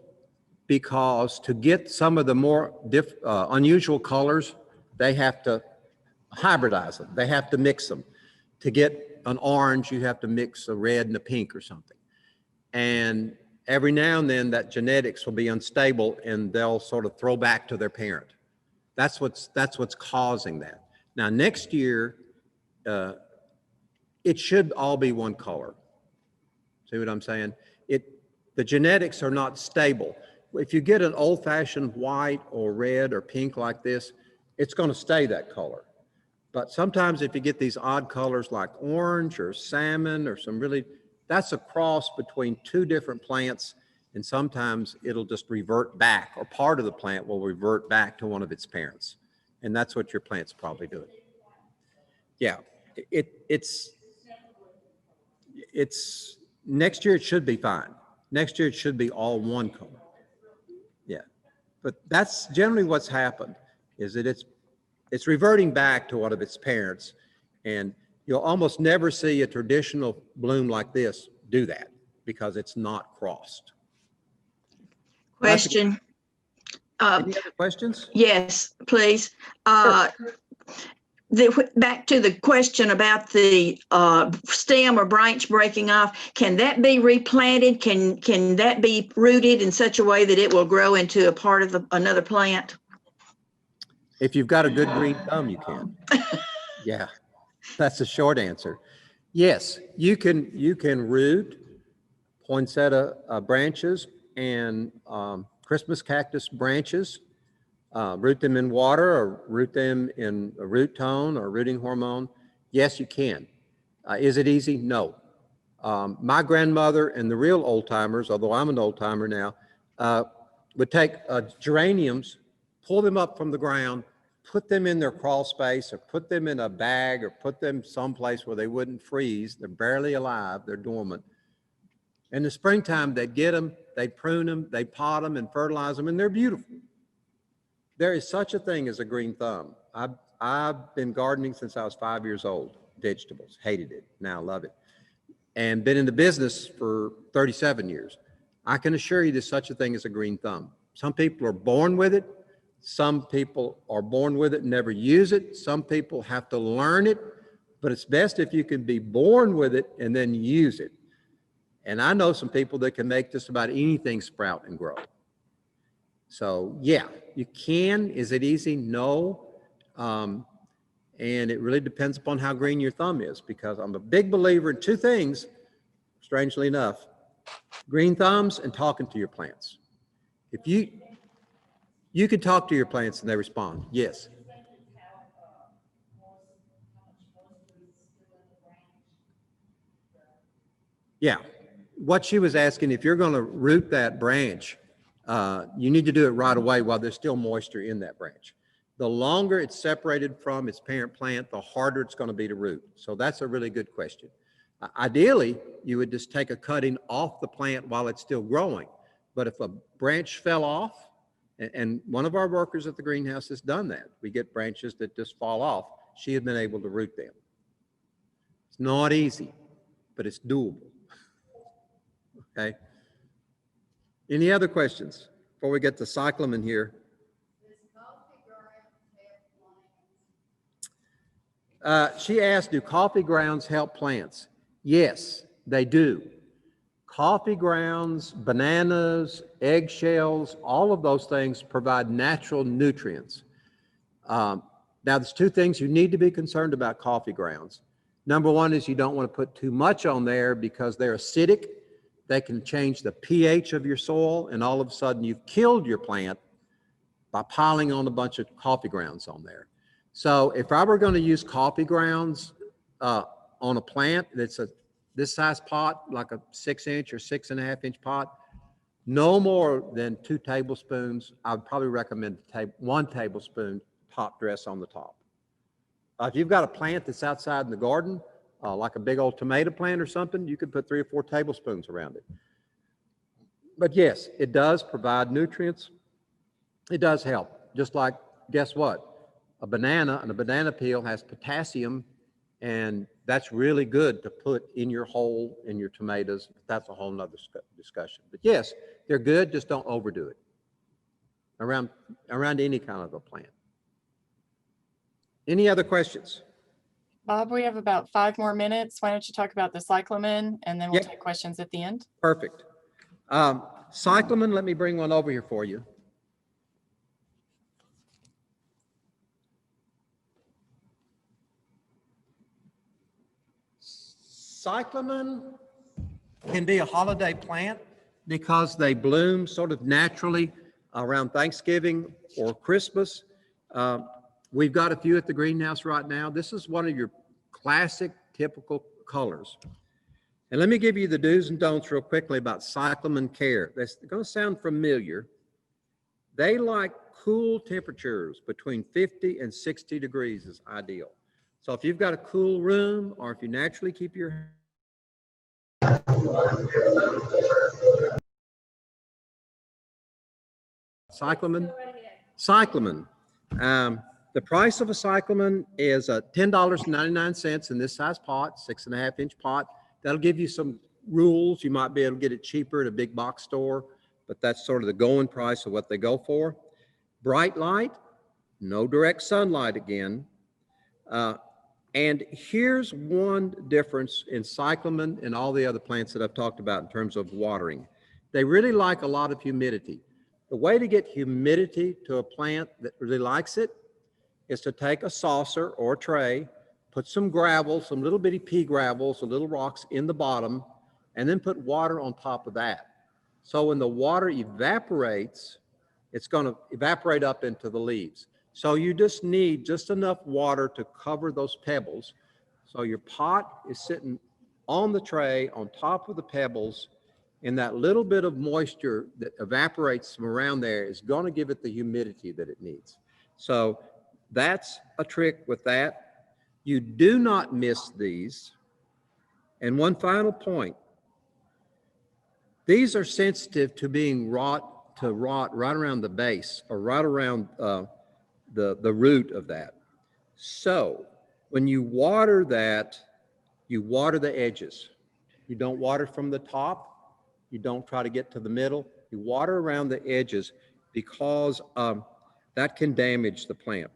because to get some of the more unusual colors, they have to hybridize them. They have to mix them. To get an orange, you have to mix a red and a pink or something. And every now and then that genetics will be unstable and they'll sort of throw back to their parent. That's what's causing that. Now, next year, it should all be one color. See what I'm saying? The genetics are not stable. If you get an old-fashioned white or red or pink like this, it's going to stay that color. But sometimes if you get these odd colors like orange or salmon or that's a cross between two different plants, and sometimes it'll just revert back, or part of the plant will revert back to one of its parents. And that's what your plant's probably doing. Yeah, it's next year it should be fine. Next year it should be all one color. Yeah, but that's generally what's happened, is that it's reverting back to one of its parents, and you'll almost never see a traditional bloom like this do that because it's not crossed. Question. Any other questions? Yes, please. Back to the question about the stem or branch breaking off, can that be replanted? Can that be rooted in such a way that it will grow into a part of another plant? If you've got a good green thumb, you can. Yeah, that's the short answer. Yes, you can root poinsettia branches and Christmas cactus branches, root them in water or root them in a root tone or rooting hormone. Yes, you can. Is it easy? No. My grandmother and the real old timers, although I'm an old timer now, would take geraniums, pull them up from the ground, put them in their crawl space or put them in a bag or put them someplace where they wouldn't freeze. They're barely alive. They're dormant. In the springtime, they'd get them, they'd prune them, they'd pot them and fertilize them, and they're beautiful. There is such a thing as a green thumb. I've been gardening since I was 5 years old. vegetables, hated it, now love it. And been in the business for 37 years. I can assure you there's such a thing as a green thumb. Some people are born with it. Some people are born with it and never use it. Some people have to learn it, but it's best if you can be born with it and then use it. And I know some people that can make just about anything sprout and grow. So yeah, you can. Is it easy? No. And it really depends upon how green your thumb is, because I'm a big believer in two things, strangely enough: green thumbs and talking to your plants. If you can talk to your plants and they respond, yes. Yeah, what she was asking, if you're going to root that branch, you need to do it right away while there's still moisture in that branch. The longer it's separated from its parent plant, the harder it's going to be to root. So that's a really good question. Ideally, you would just take a cutting off the plant while it's still growing. But if a branch fell off, and one of our workers at the greenhouse has done that, we get branches that just fall off, she had been able to root them. It's not easy, but it's doable. Okay. Any other questions before we get to cyclamen here? She asked, do coffee grounds help plants? Yes, they do. Coffee grounds, bananas, eggshells, all of those things provide natural nutrients. Now, there's two things you need to be concerned about coffee grounds. Number one is you don't want to put too much on there because they're acidic. They can change the pH of your soil, and all of a sudden you've killed your plant by piling on a bunch of coffee grounds on there. So if I were going to use coffee grounds on a plant that's this size pot, like a 6-inch or 6.5-inch pot, no more than 2 tablespoons. I would probably recommend 1 tablespoon top dress on the top. If you've got a plant that's outside in the garden, like a big old tomato plant or something, you could put 3 or 4 tablespoons around it. But yes, it does provide nutrients. It does help. Just like, guess what? A banana and a banana peel has potassium, and that's really good to put in your hole in your tomatoes. That's a whole nother discussion. But yes, they're good, just don't overdo it around any kind of a plant. Any other questions? Bob, we have about 5 more minutes. Why don't you talk about the cyclamen, and then we'll take questions at the end. Perfect. Cyclamen, let me bring one over here for you. Cyclamen can be a holiday plant because they bloom sort of naturally around Thanksgiving or Christmas. We've got a few at the greenhouse right now. This is one of your classic, typical colors. And let me give you the do's and don'ts real quickly about cyclamen care. That's going to sound familiar. They like cool temperatures between 50 and 60 degrees is ideal. So if you've got a cool room, or if you naturally keep your cyclamen. The price of a cyclamen is $10.99 in this size pot, 6.5-inch pot. That'll give you some rules. You might be able to get it cheaper at a big box store, but that's sort of the going price of what they go for. Bright light, no direct sunlight again. And here's one difference in cyclamen and all the other plants that I've talked about in terms of watering. They really like a lot of humidity. The way to get humidity to a plant that really likes it is to take a saucer or a tray, put some gravel, some little bitty pea gravel, some little rocks in the bottom, and then put water on top of that. So when the water evaporates, it's going to evaporate up into the leaves. So you just need just enough water to cover those pebbles. So your pot is sitting on the tray on top of the pebbles, and that little bit of moisture that evaporates from around there is going to give it the humidity that it needs. So that's a trick with that. You do not miss these. And one final point. These are sensitive to being rot right around the base or right around the root of that. So When you water that, you water the edges. You don't water from the top. You don't try to get to the middle. You water around the edges because that can damage the plant.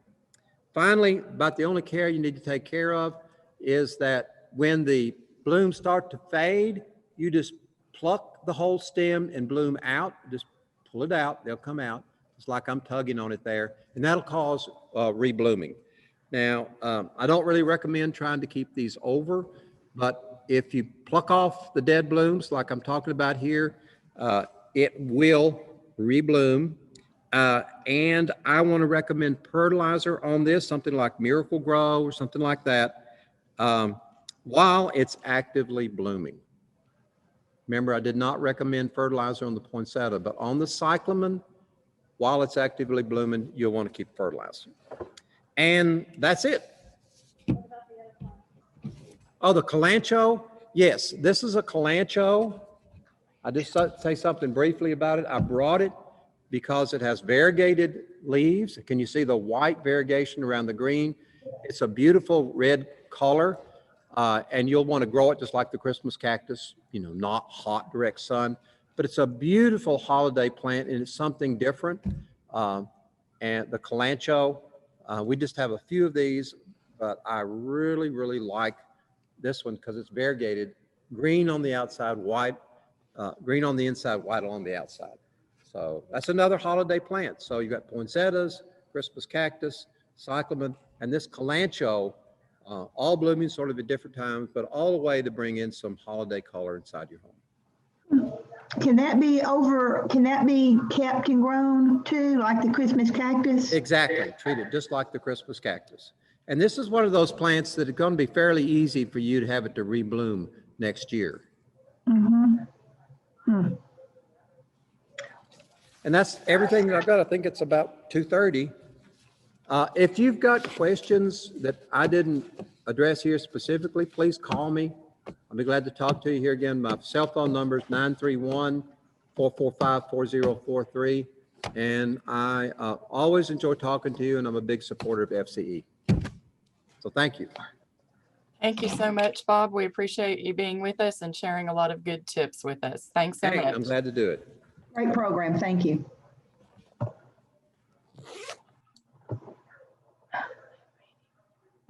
Finally, about the only care you need to take care of is that when the blooms start to fade, you just pluck the whole stem and bloom out. Just pull it out. They'll come out. It's like I'm tugging on it there, and that'll cause reblooming. Now, I don't really recommend trying to keep these over, but if you pluck off the dead blooms like I'm talking about here, it will rebloom. And I want to recommend fertilizer on this, something like Miracle Grow or something like that, while it's actively blooming. Remember, I did not recommend fertilizer on the poinsettia, but on the cyclamen, while it's actively blooming, you'll want to keep fertilizer. And that's it. Oh, the calancho. Yes, this is a calancho. I just say something briefly about it. I brought it because it has variegated leaves. Can you see the white variegation around the green? It's a beautiful red color, and you'll want to grow it just like the Christmas cactus, you know, not hot, direct sun. But it's a beautiful holiday plant, and it's something different. And the calancho, we just have a few of these, but I really, really like this one because it's variegated, green on the outside, white, green on the inside, white on the outside. So that's another holiday plant. So you got poinsettias, Christmas cactus, cyclamen, and this calancho, all blooming sort of at different times, but all the way to bring in some holiday color inside your home. Can that be kept and grown too, like the Christmas cactus? Exactly, treat it just like the Christmas cactus. And this is one of those plants that are going to be fairly easy for you to have it to rebloom next year. And that's everything that I've got. I think it's about 2:30. If you've got questions that I didn't address here specifically, please call me. I'll be glad to talk to you here again. My cell phone number is 931-445-4043. And I always enjoy talking to you, and I'm a big supporter of FCE. So thank you. Thank you so much, Bob. We appreciate you being with us and sharing a lot of good tips with us. Thanks so Hey, much. I'm glad to do it. Great program, thank you.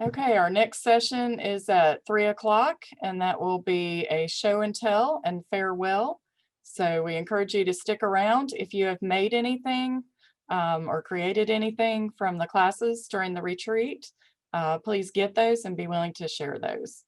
Okay, our next session is at 3 o'clock, and that will be a show and tell and farewell. So we encourage you to stick around. If you have made anything or created anything from the classes during the retreat, please get those and be willing to share those.